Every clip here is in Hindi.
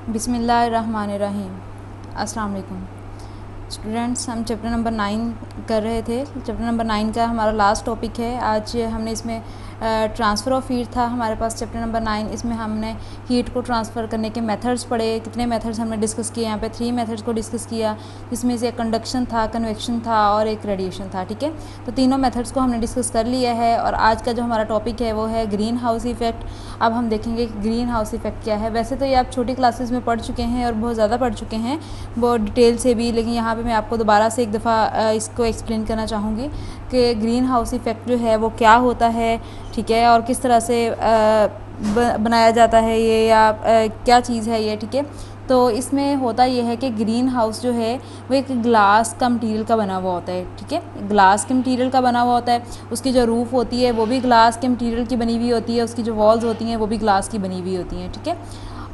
बिस्मिल्लाहिर्रहमानिर्रहीम। अस्सलाम वालेकुम स्टूडेंट्स, हम चैप्टर नंबर 9 कर रहे थे। चैप्टर नंबर 9 का हमारा लास्ट टॉपिक है। आज हमने इसमें ट्रांसफ़र ऑफ हीट था हमारे पास चैप्टर नंबर 9। इसमें हमने हीट को ट्रांसफ़र करने के मेथड्स पढ़े। कितने मेथड्स हमने डिस्कस किए? यहाँ पे 3 मेथड्स को डिस्कस किया, जिसमें से कंडक्शन था, कन्वेक्शन था और एक रेडिएशन था। ठीक है, तो तीनों मेथड्स को हमने डिस्कस कर लिया है। और आज का जो हमारा टॉपिक है वो है ग्रीन हाउस इफ़ेक्ट। अब हम देखेंगे कि ग्रीन हाउस इफ़ेक्ट क्या है। वैसे तो ये आप छोटी क्लासेस में पढ़ चुके हैं और बहुत ज़्यादा पढ़ चुके हैं, बहुत डिटेल से भी, लेकिन यहाँ पे मैं आपको दोबारा से एक दफ़ा इसको एक्सप्लेन करना चाहूँगी कि ग्रीन हाउस इफ़ेक्ट जो है वो क्या होता है, ठीक है, और किस तरह से बनाया जाता है ये, या क्या चीज़ है ये। ठीक है, तो इसमें होता ये है कि ग्रीन हाउस जो है वो एक ग्लास का मटीरियल का बना हुआ होता है। ठीक है, ग्लास के मटीरियल का बना हुआ होता है। उसकी जो रूफ़ होती है वो भी ग्लास के मटीरियल की बनी हुई होती है, उसकी जो वॉल्स होती हैं वो भी ग्लास की बनी हुई होती हैं। ठीक है,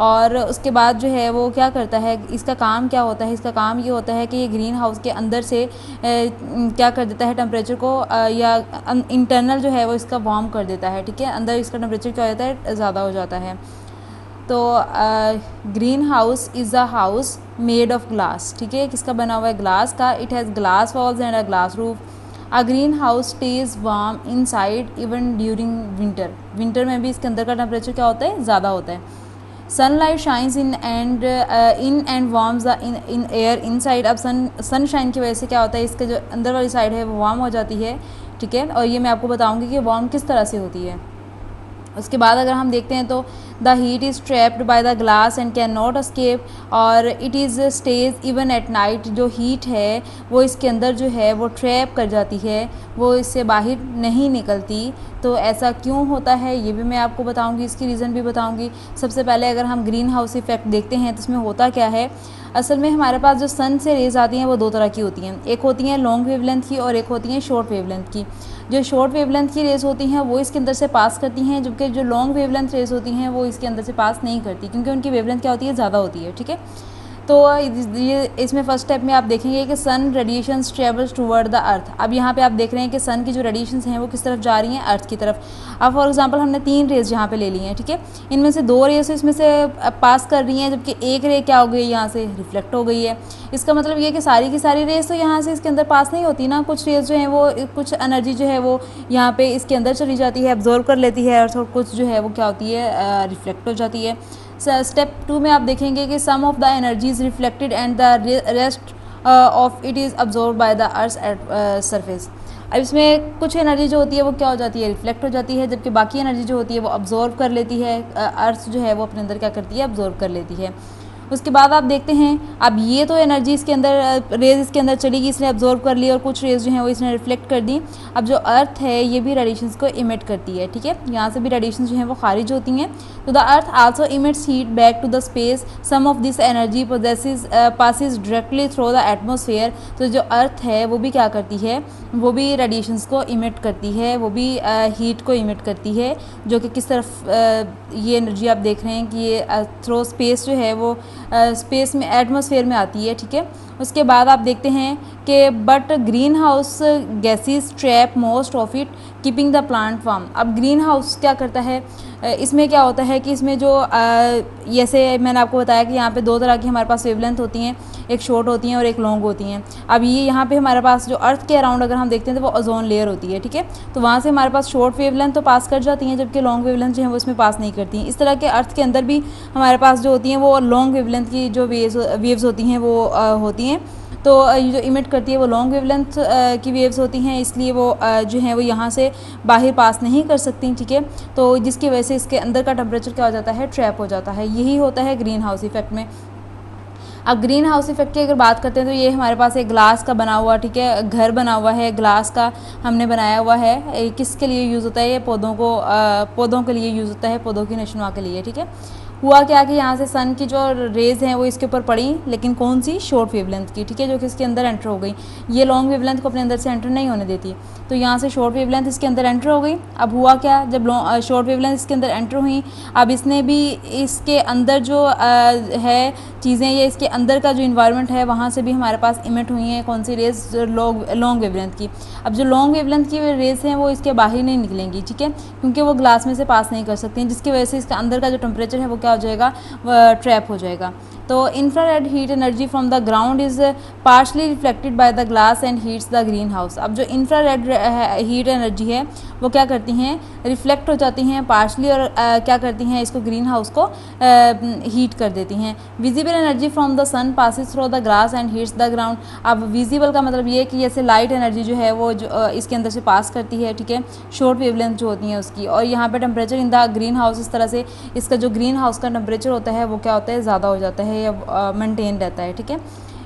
और उसके बाद जो है वो क्या करता है, इसका काम क्या होता है? इसका काम ये होता है कि ये ग्रीन हाउस के अंदर से क्या कर देता है, टेम्परेचर को या इंटरनल जो है वो इसका वार्म कर देता है। ठीक है, अंदर इसका टेम्परेचर क्या हो जाता है, ज़्यादा हो जाता है। तो green house is a house made of glass. ठीक है, किसका बना हुआ है? ग्लास का। It has glass walls and a glass roof. A green house stage warm inside even during winter. Winter में भी इसके अंदर का टेम्परेचर क्या होता है, ज़्यादा होता है। Sunlight shines in and warms in air inside. अब सनशाइन की वजह से क्या होता है, इसके जो अंदर वाली साइड है वो वार्म हो जाती है। ठीक है, और ये मैं आपको बताऊंगी कि वार्म किस तरह से होती है। उसके बाद अगर हम देखते हैं तो the heat is trapped by the glass and can not escape, और it is stays even at night. जो हीट है वो इसके अंदर जो है वो ट्रैप कर जाती है, वो इससे बाहर नहीं निकलती। तो ऐसा क्यों होता है ये भी मैं आपको बताऊंगी, इसकी रीज़न भी बताऊंगी। सबसे पहले अगर हम ग्रीन हाउस इफ़ेक्ट देखते हैं तो इसमें होता क्या है। असल में हमारे पास जो सन से रेज़ आती हैं वो दो तरह की होती हैं। एक होती हैं लॉन्ग वेवलेंथ की और एक होती हैं शॉर्ट वेवलेंथ की। जो शॉर्ट वेवलेंथ की रेज़ होती हैं वो इसके अंदर से पास करती हैं, जबकि जो लॉन्ग वेवलेंथ रेज़ होती हैं वो इसके अंदर से पास नहीं करती, क्योंकि उनकी वेवलेंथ क्या होती है, ज़्यादा होती है। ठीक है, तो ये इसमें फर्स्ट स्टेप में आप देखेंगे कि sun radiations travels toward the earth. अब यहाँ पे आप देख रहे हैं कि सन की जो रेडिएशंस हैं वो किस तरफ जा रही हैं, अर्थ की तरफ। अब फॉर एग्जांपल हमने 3 रेज़ यहाँ पे ले ली हैं। ठीक है, इनमें से 2 रेज़ इसमें से पास कर रही हैं, जबकि एक रे क्या हो गई, यहाँ से रिफ्लेक्ट हो गई है। इसका मतलब ये कि सारी की सारी रेज़ तो यहाँ से इसके अंदर पास नहीं होती ना। कुछ रेज़ जो हैं वो, कुछ एनर्जी जो है वो यहाँ पे इसके अंदर चली जाती है, एब्जॉर्व कर लेती है, और कुछ जो है वो क्या होती है, रिफ्लेक्ट हो जाती है। स्टेप 2 में आप देखेंगे कि some of the energy is reflected and the rest of it is absorb by the earth surface. अब इसमें कुछ एनर्जी जो होती है वो क्या हो जाती है, रिफ्लेक्ट हो जाती है, जबकि बाकी एनर्जी जो होती है वो अब्जॉर्ब कर लेती है। अर्थ जो है वो अपने अंदर क्या करती है, अब्जॉर्ब कर लेती है। उसके बाद आप देखते हैं, अब ये तो एनर्जी इसके अंदर, रेज़ इसके अंदर चली गई, इसने अब्जॉर्ब कर ली, और कुछ रेज़ जो हैं वो इसने रिफ्लेक्ट कर दी। अब जो अर्थ है ये भी रेडिएशंस को इमिट करती है। ठीक है, यहाँ से भी रेडिएशंस जो हैं वो खारिज होती हैं। तो the earth also emits heat back to the space. Some of this energy passes directly through the atmosphere. तो जो अर्थ है वो भी क्या करती है, वो भी रेडिएशंस को इमिट करती है, वो भी हीट को इमिट करती है, जो कि किस तरफ ये एनर्जी आप देख रहे हैं कि ये थ्रू स्पेस जो है वो स्पेस में, एटमॉस्फेयर में आती है। ठीक है, उसके बाद आप देखते हैं कि but green house gases trap most of it keeping the plant warm. अब ग्रीन हाउस क्या करता है, इसमें क्या होता है कि इसमें जो जैसे मैंने आपको बताया कि यहाँ पे 2 तरह की हमारे पास वेवलेंथ होती हैं, एक शॉर्ट होती हैं और एक लॉन्ग होती हैं। अब ये यहाँ पे हमारे पास जो अर्थ के अराउंड अगर हम देखते हैं तो वो ओजोन लेयर होती है। ठीक है, तो वहाँ से हमारे पास शॉर्ट वेवलेंथ तो पास कर जाती हैं, जबकि लॉन्ग वेवलेंथ जो है वो इसमें पास नहीं करती हैं। इस तरह के अर्थ के अंदर भी हमारे पास जो होती हैं वो लॉन्ग वेवलेंथ की जो वेव्स होती हैं वो होती हैं। तो जो इमिट करती है वो लॉन्ग वेवलेंथ की वेव्स होती हैं, इसलिए वो जो है वो यहाँ से बाहर पास नहीं कर सकती। ठीक है, तो जिसकी वजह से इसके अंदर का टेम्परेचर क्या हो जाता है, ट्रैप हो जाता है। यही होता है ग्रीन हाउस इफेक्ट में। अब ग्रीन हाउस इफेक्ट की अगर बात करते हैं तो ये हमारे पास एक ग्लास का बना हुआ, ठीक है, घर बना हुआ है, ग्लास का हमने बनाया हुआ है। किसके लिए यूज़ होता है, ये पौधों के लिए यूज़ होता है, पौधों की नशोनुमा के लिए। ठीक है, हुआ क्या कि यहाँ से सन की जो रेज़ हैं वो इसके ऊपर पड़ी, लेकिन कौन सी, शॉर्ट वेवलेंथ की। ठीक है, जो कि इसके अंदर एंटर हो गई। ये लॉन्ग वेवलेंथ को अपने अंदर से एंटर नहीं होने देती, तो यहाँ से शॉर्ट वेवलेंथ इसके अंदर एंटर हो गई। अब हुआ क्या, जब शॉर्ट वेवलेंथ इसके अंदर एंटर हुई, अब इसने भी इसके अंदर जो है चीज़ें, ये इसके अंदर का जो इन्वायरमेंट है वहाँ से भी हमारे पास इमिट हुई हैं कौन सी रेज़, लॉन्ग वेवलेंथ की। अब जो लॉन्ग वेवलेंथ की रेज़ हैं वो इसके बाहर नहीं निकलेंगी। ठीक है, क्योंकि वो ग्लास में से पास नहीं कर सकती हैं, जिसकी वजह से इसका अंदर का जो टेम्परेचर है वो क्या हो जाएगा, ट्रैप हो जाएगा। तो infrared heat energy from the ground is partially reflected by the glass and heats the green house. अब जो इंफ्रारेड हीट एनर्जी है वो क्या करती हैं, रिफ्लेक्ट हो जाती हैं पार्शली, और क्या करती हैं, इसको ग्रीन हाउस को हीट कर देती हैं। Visible energy from the sun passes through the glass and heats the ground. अब विजिबल का मतलब ये कि जैसे लाइट एनर्जी जो है वो जो इसके अंदर से पास करती है, ठीक है, शॉर्ट वेवलेंथ जो होती है उसकी, और यहाँ पे temperature in the green house इस तरह से इसका जो ग्रीन हाउस का टेम्परेचर होता है वो क्या होता है, ज़्यादा हो जाता है या मेंटेन रहता है, ठीक है।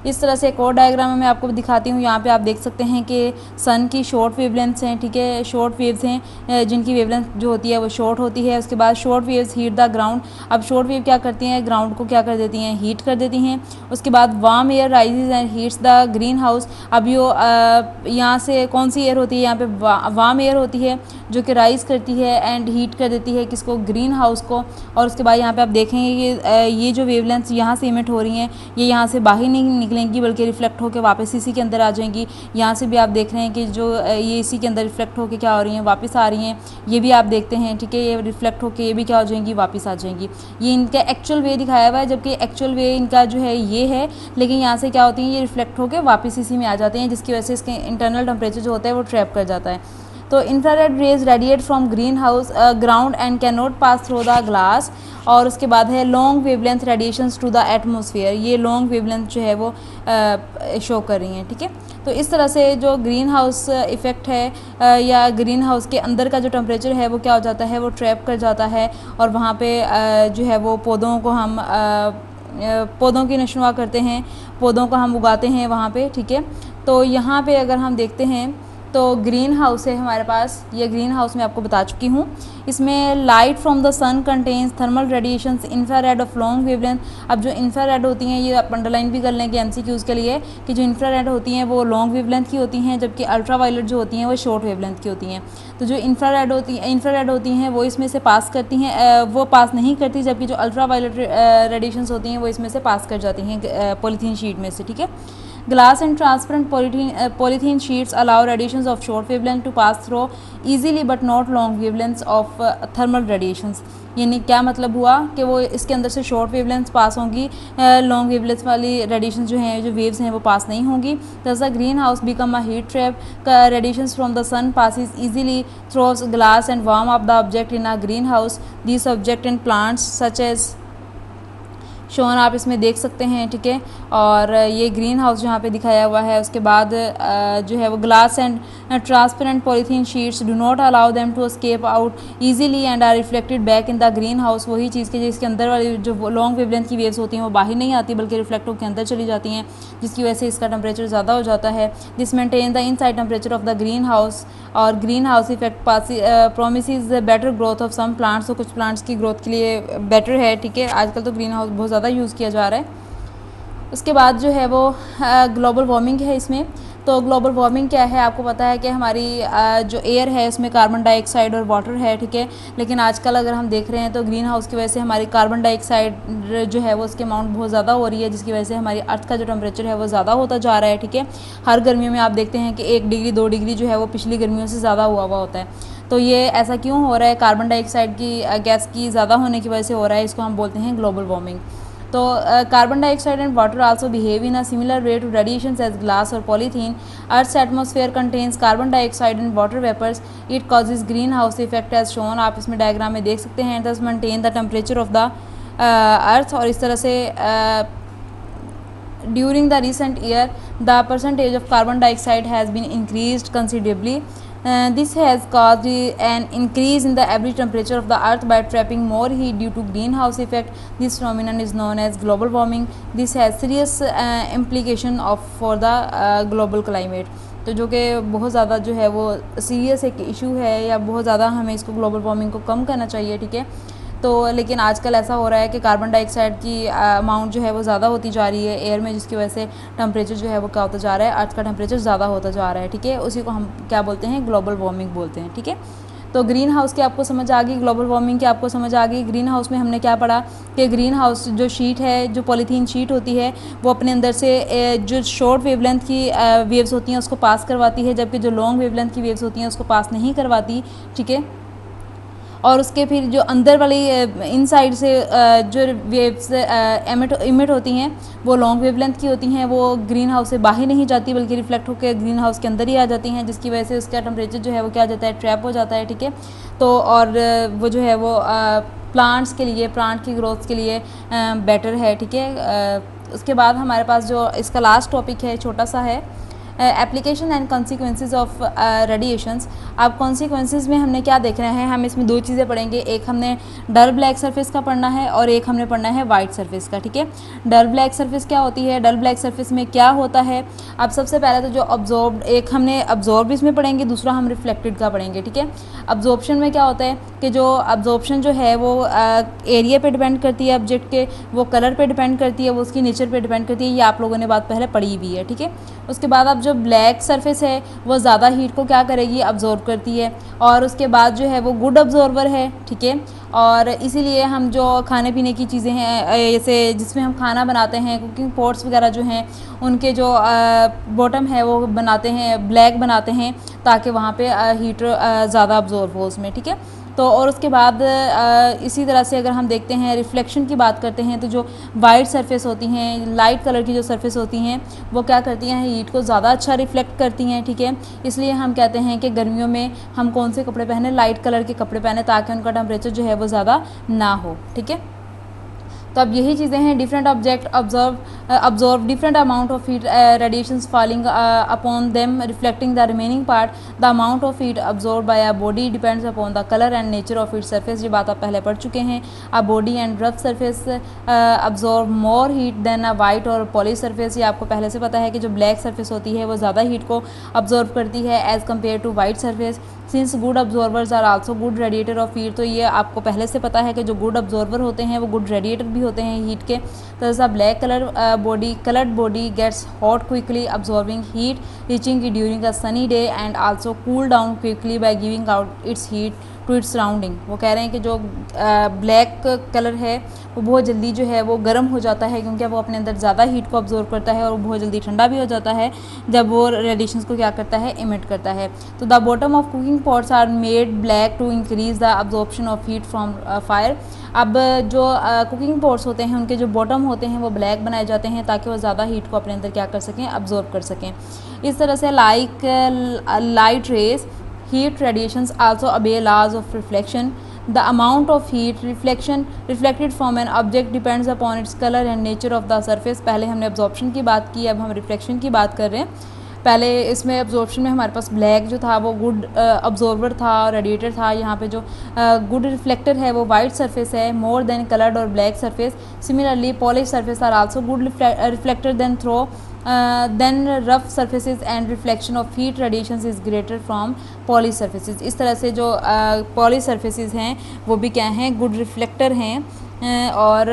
इस तरह से एक और डायग्राम में मैं आपको दिखाती हूँ। यहाँ पे आप देख सकते हैं कि सन की शॉर्ट वेवलेंथ्स हैं, ठीक है, शॉर्ट वेव्स हैं जिनकी वेवलेंथ जो होती है वो शॉर्ट होती है। उसके बाद short waves heat the ground. अब शॉर्ट वेव क्या करती हैं, ग्राउंड को क्या कर देती हैं, हीट कर देती हैं। उसके बाद warm air rises and heats the green house. अब यो यहाँ से कौन सी एयर होती है, यहाँ पे वार्म एयर होती है जो कि राइज करती है एंड हीट कर देती है किसको, ग्रीन हाउस को। और उसके बाद यहाँ पे आप देखेंगे कि ये जो वेवलेंथ्स यहाँ से इमिट हो रही हैं ये यहाँ से बाहर नहीं निकलेंगी बल्कि रिफ्लेक्ट होकर वापस इसी के अंदर आ जाएंगी। यहाँ से भी आप देख रहे हैं कि जो ये इसी के अंदर रिफ्लेक्ट होकर क्या हो रही हैं, वापस आ रही हैं। ये भी आप देखते हैं, ठीक है, ये रिफ्लेक्ट होकर ये भी क्या हो जाएंगी, वापस आ जाएंगी। ये इनका एक्चुअल वे दिखाया हुआ है, जबकि एक्चुअल वे इनका जो है ये है, लेकिन यहाँ से क्या होती है, ये रिफ्लेक्ट होकर वापस इसी में आ जाते हैं, जिसकी वजह से इसके इंटरनल टेम्परेचर जो होता है वो ट्रैप कर जाता है। तो infrared rays radiate from green house ground and can not pass through the glass. और उसके बाद है long wavelength radiations to the atmosphere. ये लॉन्ग वेवलेंथ जो है वो शो कर रही हैं, ठीक है। तो इस तरह से जो ग्रीन हाउस इफ़ेक्ट है या ग्रीन हाउस के अंदर का जो टेम्परेचर है वो क्या हो जाता है, वो ट्रैप कर जाता है, और वहाँ पे जो है वो पौधों को हम पौधों की नशोनुमा करते हैं, पौधों को हम उगाते हैं वहाँ पे, ठीक है। तो यहाँ पे अगर हम देखते हैं तो ग्रीन हाउस है हमारे पास, ये ग्रीन हाउस मैं आपको बता चुकी हूँ। इसमें light from the sun contains thermal radiations infrared of long wavelength. अब जो इंफ्रारेड होती हैं ये आप अंडरलाइन भी कर लेंगे एमसीक्यूज़ के लिए कि जो इंफ्रारेड होती हैं वो लॉन्ग वेवलेंथ की होती हैं, जबकि अल्ट्रावायलेट जो होती हैं वो शॉर्ट वेवलेंथ की होती हैं। तो जो इंफ्रारेड होती हैं वो इसमें से पास करती हैं, वो पास नहीं करती, जबकि जो अल्ट्रावायलेट रेडिएशंस होती हैं वो इसमें से पास कर जाती हैं पॉलीथीन शीट में से, ठीक है। Glass and transparent polythene sheets allow radiations of short wavelength to pass through easily but not long wavelengths of thermal radiations। यानी क्या मतलब हुआ कि वो इसके अंदर से शॉर्ट वेवलेंथ्स पास होंगी, लॉन्ग वेवलेंथ्स वाली रेडिएशन जो हैं, जो वेव्स हैं वो पास नहीं होंगी। Thus the green house become a heat trap. Radiations from the sun passes easily through glass and warm up the object in a green house. This object in plants such as shown आप इसमें देख सकते हैं, ठीक है। और ये ग्रीन हाउस जहाँ पे दिखाया हुआ है, उसके बाद जो है वो glass and transparent polythene sheets do not allow them to escape out easily and are reflected back in the green house. वही चीज़ के जिसके अंदर वाली जो लॉन्ग वेवलेंथ की वेव्स होती हैं वो बाहर नहीं आती बल्कि रिफ्लेक्ट होकर अंदर चली जाती हैं, जिसकी वजह से इसका टेम्परेचर ज़्यादा हो जाता है। This maintain the inside temperature of the green house. और green house effect promises better growth of some plants. तो कुछ प्लांट्स की ग्रोथ के लिए बेटर है, ठीक है। आजकल तो ग्रीन हाउस बहुत ज़्यादा यूज़ किया जा रहा है। उसके बाद जो है वो ग्लोबल वार्मिंग है इसमें। तो ग्लोबल वार्मिंग क्या है, आपको पता है कि हमारी जो एयर है उसमें कार्बन डाइऑक्साइड और वाटर है, ठीक है। लेकिन आजकल अगर हम देख रहे हैं तो ग्रीन हाउस की वजह से हमारी कार्बन डाइऑक्साइड जो है वो उसकी अमाउंट बहुत ज़्यादा हो रही है, जिसकी वजह से हमारी अर्थ का जो टेम्परेचर है वो ज़्यादा होता जा रहा है, ठीक है। हर गर्मियों में आप देखते हैं कि 1 डिग्री 2 डिग्री जो है वो पिछली गर्मियों से ज़्यादा हुआ होता है। तो ये ऐसा क्यों हो रहा है, कार्बन डाइऑक्साइड की गैस की ज़्यादा होने की वजह से हो रहा है। इसको हम बोलते हैं ग्लोबल वार्मिंग। तो carbon dioxide and water also behave in a similar way to radiations as glass और polythene. Earth's atmosphere contains carbon dioxide and water vapours. It causes green house effect as shown. आप इसमें डायग्राम में देख सकते हैं। This maintain the temperature of the earth. और इस तरह से during the recent year the percentage of carbon dioxide has been increased considerably. This has caused an increase in the average temperature of the earth by trapping more heat due to greenhouse effect. This phenomenon is known as global warming. This has serious implication for the global climate. तो जो कि बहुत ज़्यादा जो है वो सीरियस एक इशू है, या बहुत ज़्यादा हमें इसको ग्लोबल वार्मिंग को कम करना चाहिए, ठीक है। तो लेकिन आजकल ऐसा हो रहा है कि कार्बन डाइऑक्साइड की अमाउंट जो है वो ज़्यादा होती जा रही है एयर में, जिसकी वजह से टेम्परेचर जो है वो क्या होता जा रहा है, अर्थ का टेम्परेचर ज़्यादा होता जा रहा है, ठीक है। उसी को हम क्या बोलते हैं, ग्लोबल वार्मिंग बोलते हैं, ठीक है। तो ग्रीन हाउस की आपको समझ आ गई, ग्लोबल वार्मिंग की आपको समझ आ गई। ग्रीन हाउस में हमने क्या पढ़ा कि ग्रीन हाउस जो शीट है, जो पॉलीथीन शीट होती है, वो अपने अंदर से जो शॉर्ट वेवलेंथ की वेव्स होती हैं उसको पास करवाती है, जबकि जो लॉन्ग वेवलेंथ की वेव्स होती हैं उसको पास नहीं करवाती, ठीक है। और उसके फिर जो अंदर वाली इनसाइड से जो वेव्स इमिट होती हैं वो लॉन्ग वेवलेंथ की होती हैं, वो ग्रीन हाउस से बाहर नहीं जाती बल्कि रिफ्लेक्ट होकर ग्रीन हाउस के अंदर ही आ जाती हैं, जिसकी वजह से उसका टेम्परेचर जो है वो क्या हो जाता है, ट्रैप हो जाता है। ठीक है, तो और वो जो है वो प्लांट्स के लिए, प्लांट की ग्रोथ के लिए बेटर है। ठीक है, उसके बाद हमारे पास जो इसका लास्ट टॉपिक है, छोटा सा है, application and consequences of radiations. अब कॉन्सिक्वेंसेज में हमने क्या देख रहे हैं, हम इसमें दो चीज़ें पढ़ेंगे, एक हमने डल ब्लैक सरफेस का पढ़ना है और एक हमने पढ़ना है वाइट सरफेस का। ठीक है, डल ब्लैक सरफेस क्या होती है, डल ब्लैक सरफेस में क्या होता है। अब सबसे पहले तो जो ऑब्जॉर्ब, एक हमने ऑब्जॉर्ब इसमें पढ़ेंगे, दूसरा हम रिफ्लेक्टेड का पढ़ेंगे। ठीक है, ऑब्जॉर्प्शन में क्या होता है कि जो ऑब्जॉर्प्शन जो है वो एरिया पे डिपेंड करती है ऑब्जेक्ट के, वो कलर पे डिपेंड करती है, वो उसकी नेचर पे डिपेंड करती है, ये आप लोगों ने बात पहले पढ़ी भी है। ठीक है, उसके बाद अब जो ब्लैक सरफेस है वो ज़्यादा हीट को क्या करेगी, अब्जॉर्ब करती है, और उसके बाद जो है वो गुड अब्जॉर्बर है। ठीक है, और इसीलिए हम जो खाने पीने की चीज़ें हैं, जैसे जिसमें हम खाना बनाते हैं, कुकिंग पॉट्स वगैरह जो हैं, उनके जो बॉटम है वो बनाते हैं, ब्लैक बनाते हैं, ताकि वहाँ पे हीट ज़्यादा अब्जॉर्ब हो उसमें। ठीक है, तो और उसके बाद इसी तरह से अगर हम देखते हैं, रिफ्लेक्शन की बात करते हैं, तो जो वाइट सरफेस होती हैं, लाइट कलर की जो सरफेस होती हैं, वो क्या करती हैं, हीट को ज़्यादा अच्छा रिफ्लेक्ट करती हैं। ठीक है, इसलिए हम कहते हैं कि गर्मियों में हम कौन से कपड़े पहने, लाइट कलर के कपड़े पहने, ताकि उनका टेम्परेचर जो है वो ज़्यादा ना हो। ठीक है, तो अब यही चीज़ें हैं, different object absorb different amount of heat radiations falling upon them reflecting the remaining part, the amount of heat absorb by a body depends upon the colour and nature of it surface. ये बात आप पहले पढ़ चुके हैं। A body and rough surface absorb more heat than a white or poly surface. ये आपको पहले से पता है कि जो ब्लैक सरफेस होती है वो ज़्यादा हीट को अब्जॉर्ब करती है as compare to white surface. Since good absorbers are also good radiator of heat, तो ये आपको पहले से पता है कि जो गुड ऑब्जॉर्वर होते हैं वो गुड रेडिएटर भी होते हैं हीट के। तो ऐसा black coloured body gets hot quickly absorbing heat reaching during a sunny day and also cool down quickly by giving out its heat to its surrounding. वो कह रहे हैं कि जो ब्लैक कलर है वो बहुत जल्दी जो है वो गर्म हो जाता है, क्योंकि वो अपने अंदर ज़्यादा हीट को ऑब्जॉर्व करता है, और वो बहुत जल्दी ठंडा भी हो जाता है जब वो रेडिएशंस को क्या करता है, इमिट करता है। तो the bottom of cooking pots are made black to increase the absorption of heat from fire. अब जो कुकिंग पॉट्स होते हैं उनके जो बॉटम होते हैं वो ब्लैक बनाए जाते हैं, ताकि वो ज़्यादा हीट को अपने अंदर क्या कर सकें, अब्जॉर्ब कर सकें। इस तरह से like light rays heat radiations also obey laws of reflection. The amount of heat reflected from an object depends upon its color and nature of the surface. पहले हमने absorption की बात की, अब हम reflection की बात कर रहे हैं। पहले इसमें एब्जॉर्प्शन में हमारे पास ब्लैक जो था वो गुड ऑब्जॉर्वर था, रेडिएटर था। यहाँ पे जो गुड रिफ्लेक्टर है वो वाइट सरफेस है, more than coloured or black surface. Similarly polish surface are also good reflector than throw than rough surfaces and reflection of heat radiations is greater from polish surfaces. इस तरह से जो पॉलिश सर्फेसिज हैं वो भी क्या हैं, गुड रिफ्लेक्टर हैं। और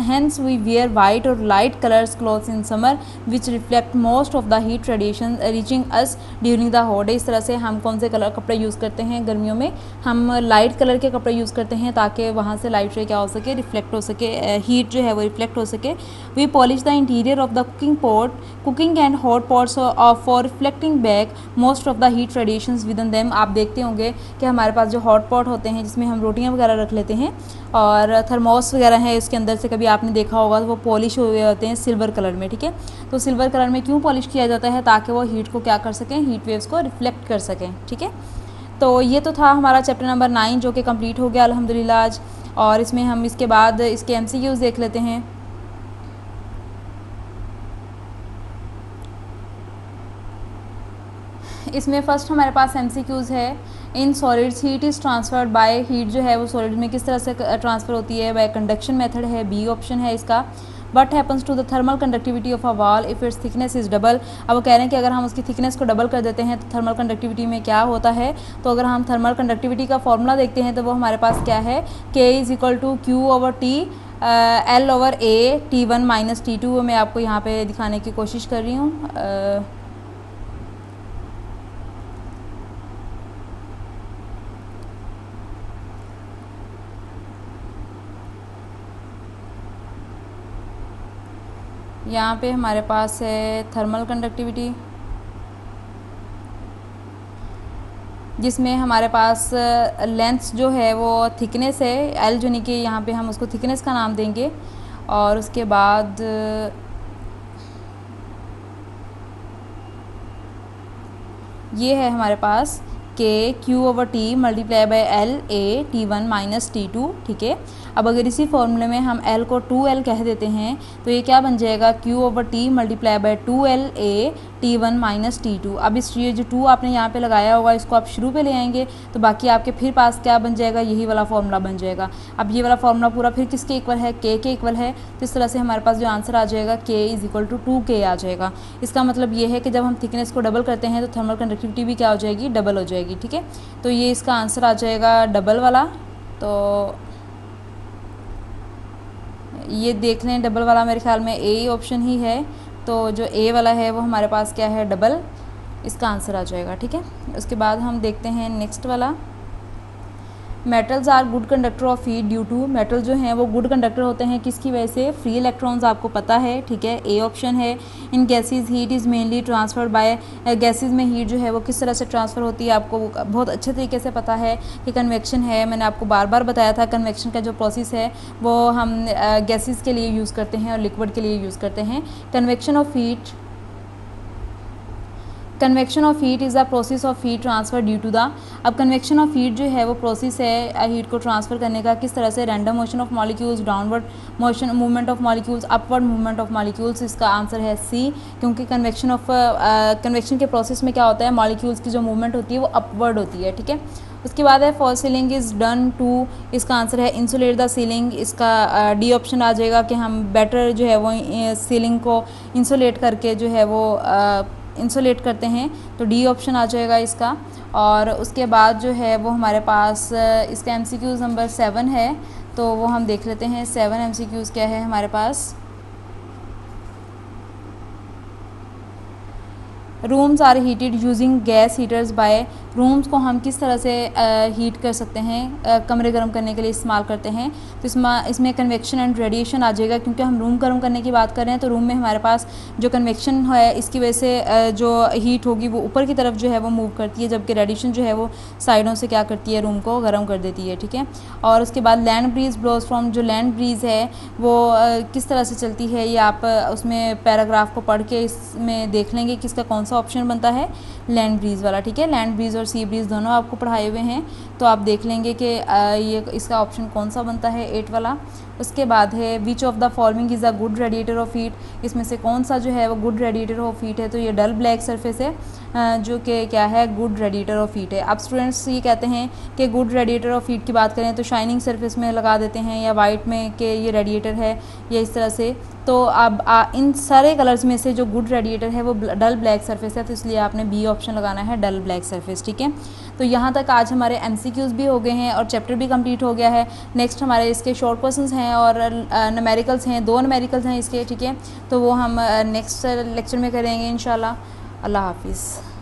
hence we wear white और light colors clothes in summer which reflect most of the heat radiation reaching us during the hot day। इस तरह से हम कौन से कलर कपड़े यूज़ करते हैं गर्मियों में, हम लाइट कलर के कपड़े यूज़ करते हैं ताकि वहाँ से लाइट रे क्या हो सके, रिफ्लेक्ट हो सके, हीट जो है वो रिफ्लेक्ट हो सके। We polish the interior of the cooking and hot pots for reflecting back most of the heat radiations within them. आप देखते होंगे कि हमारे पास जो हॉट पॉट होते हैं जिसमें हम रोटियाँ वगैरह रख लेते हैं, और थर्मोस वगैरह है इसके अंदर से, कभी आपने देखा होगा तो वो पॉलिश हुए होते हैं सिल्वर कलर में। ठीक है, तो सिल्वर कलर में क्यों पॉलिश किया जाता है, ताकि वो हीट को क्या कर सकें, हीट वेव्स को रिफ्लेक्ट कर सकें। ठीक है, तो ये तो था हमारा चैप्टर नंबर 9 जो कि कंप्लीट हो गया अल्हम्दुलिल्लाह आज। और इसमें हम इसके बाद इसके एमसीक्यूज़ देख लेते हैं। इसमें फ़र्स्ट हमारे पास एमसीक्यूज़ है, in solids heat is transferred by, heat जो है वो सॉलिड में किस तरह से ट्रांसफ़र होती है, बाय कंडक्शन मेथड है, बी ऑप्शन है इसका। What happens to the thermal conductivity of a wall if its thickness is double. अब वो कह रहे हैं कि अगर हम उसकी थिकनेस को डबल कर देते हैं तो थर्मल कंडक्टिविटी में क्या होता है। तो अगर हम थर्मल कंडक्टिविटी का फॉर्मूला देखते हैं तो वो हमारे पास क्या है, K is equal to Q over T L over A T1 minus T2। मैं आपको यहाँ पे दिखाने की कोशिश कर रही हूँ। यहाँ पे हमारे पास है थर्मल कंडक्टिविटी, जिसमें हमारे पास लेंथ जो है वो थिकनेस है एल, जो नहीं कि यहाँ पे हम उसको थिकनेस का नाम देंगे। और उसके बाद ये है हमारे पास K Q over T multiply by L A T one minus T two, ठीक है। अब अगर इसी फॉर्मूले में हम एल को 2L कह देते हैं तो ये क्या बन जाएगा, Q over T multiply by 2L A T one minus T two. अब इस ये जो 2 आपने यहाँ पे लगाया होगा इसको आप शुरू पे ले आएंगे तो बाकी आपके फिर पास क्या बन जाएगा, यही वाला फॉर्मूला बन जाएगा। अब ये वाला फॉर्मूला पूरा फिर किसके इक्वल है, के इक्वल है। तो इस तरह से हमारे पास जो आंसर आ जाएगा के इज इक्वल टू 2K आ जाएगा। इसका मतलब ये है कि जब हम थिकनेस को डबल करते हैं तो थर्मल कंडक्टिविटी भी क्या हो जाएगी, डबल हो जाएगी, ठीक है। तो ये इसका आंसर आ जाएगा डबल वाला। तो ये देख लें डबल वाला, मेरे ख्याल में ए ऑप्शन ही है। तो जो ए वाला है वो हमारे पास क्या है, डबल, इसका आंसर आ जाएगा, ठीक है। उसके बाद हम देखते हैं नेक्स्ट वाला, metals are good conductor of heat due to. Metal जो हैं वो गुड कंडक्टर होते हैं किसकी वजह से, फ्री इलेक्ट्रॉन्स, आपको पता है, ठीक है, ए ऑप्शन है। In gases heat is mainly transfer by, gases में हीट जो है वो किस तरह से ट्रांसफ़र होती है आपको बहुत अच्छे तरीके से पता है कि कन्वेक्शन है। मैंने आपको बार बार बताया था कन्वेक्शन का जो प्रोसेस है वो हम गैसेज के लिए यूज़ करते हैं और लिक्विड के लिए यूज़ करते हैं। Convection of heat is a process of heat transfer due to the. अब कन्वेक्शन ऑफ हीट जो है वो प्रोसेस है हीट को ट्रांसफ़र करने का, किस तरह से, random motion of molecules, downward motion movement of molecules, upward movement of molecules. इसका आंसर है सी, क्योंकि कन्वेक्शन के प्रोसेस में क्या होता है, मॉलिक्यूल्स की जो मूवमेंट होती है वो अपवर्ड होती है, ठीक है। उसके बाद है false ceiling is done to, इसका आंसर है इंसुलेट द सीलिंग। इसका डी ऑप्शन आ जाएगा कि हम बेटर जो है वो सीलिंग को इंसुलेट करके जो है वो इंसुलेट करते हैं, तो डी ऑप्शन आ जाएगा इसका। और उसके बाद जो है वो हमारे पास इसका एमसीक्यूज़ नंबर 7 है, तो वो हम देख लेते हैं 7 एमसीक्यूज़ क्या है हमारे पास। Rooms are heated using gas heaters by. Rooms को हम किस तरह से हीट कर सकते हैं, कमरे गर्म करने के लिए इस्तेमाल करते हैं। तो इसमें कन्वेक्शन एंड रेडिएशन आ जाएगा, क्योंकि हम रूम गर्म करने की बात कर रहे हैं तो रूम में हमारे पास जो कन्वेक्शन है इसकी वजह से जो हीट होगी वो ऊपर की तरफ जो है वो मूव करती है, जबकि रेडिएशन जो है वो साइडों से क्या करती है, रूम को गर्म कर देती है, ठीक है। और उसके बाद लैंड ब्रीज ब्लोज फ्रॉम, जो लैंड ब्रीज है वो किस तरह से चलती है, ये आप उसमें पैराग्राफ को पढ़ के इसमें देख लेंगे कि इसका कौन सा ऑप्शन बनता है, लैंड ब्रीज वाला, ठीक है। लैंड ब्रीज और सी ब्रीज दोनों आपको पढ़ाए हुए हैं, तो आप देख लेंगे कि ये इसका ऑप्शन कौन सा बनता है, 8 वाला। उसके बाद है which of the following is a good radiator of heat, इसमें से कौन सा जो है वो गुड रेडिएटर ऑफ हीट है, तो ये डल ब्लैक सरफेस है जो कि क्या है, गुड रेडिएटर ऑफ हीट है। अब स्टूडेंट्स ये कहते हैं कि गुड रेडिएटर ऑफ हीट की बात करें तो शाइनिंग सरफेस में लगा देते हैं या वाइट में कि ये रेडिएटर है या इस तरह से। तो अब इन सारे कलर्स में से जो गुड रेडिएटर है वो डल ब्लैक सरफेस है, तो इसलिए आपने बी ऑप्शन लगाना है, डल ब्लैक सरफेस, ठीक है। तो यहाँ तक आज हमारे एमसीक्यूज़ भी हो गए हैं और चैप्टर भी कंप्लीट हो गया है। नेक्स्ट हमारे इसके शॉर्ट क्वेश्चंस हैं और न्यूमेरिकल्स हैं, 2 न्यूमेरिकल्स हैं इसके, ठीक है। तो वो हम नेक्स्ट लेक्चर में करेंगे इंशाल्लाह। अल्लाह हाफिज़।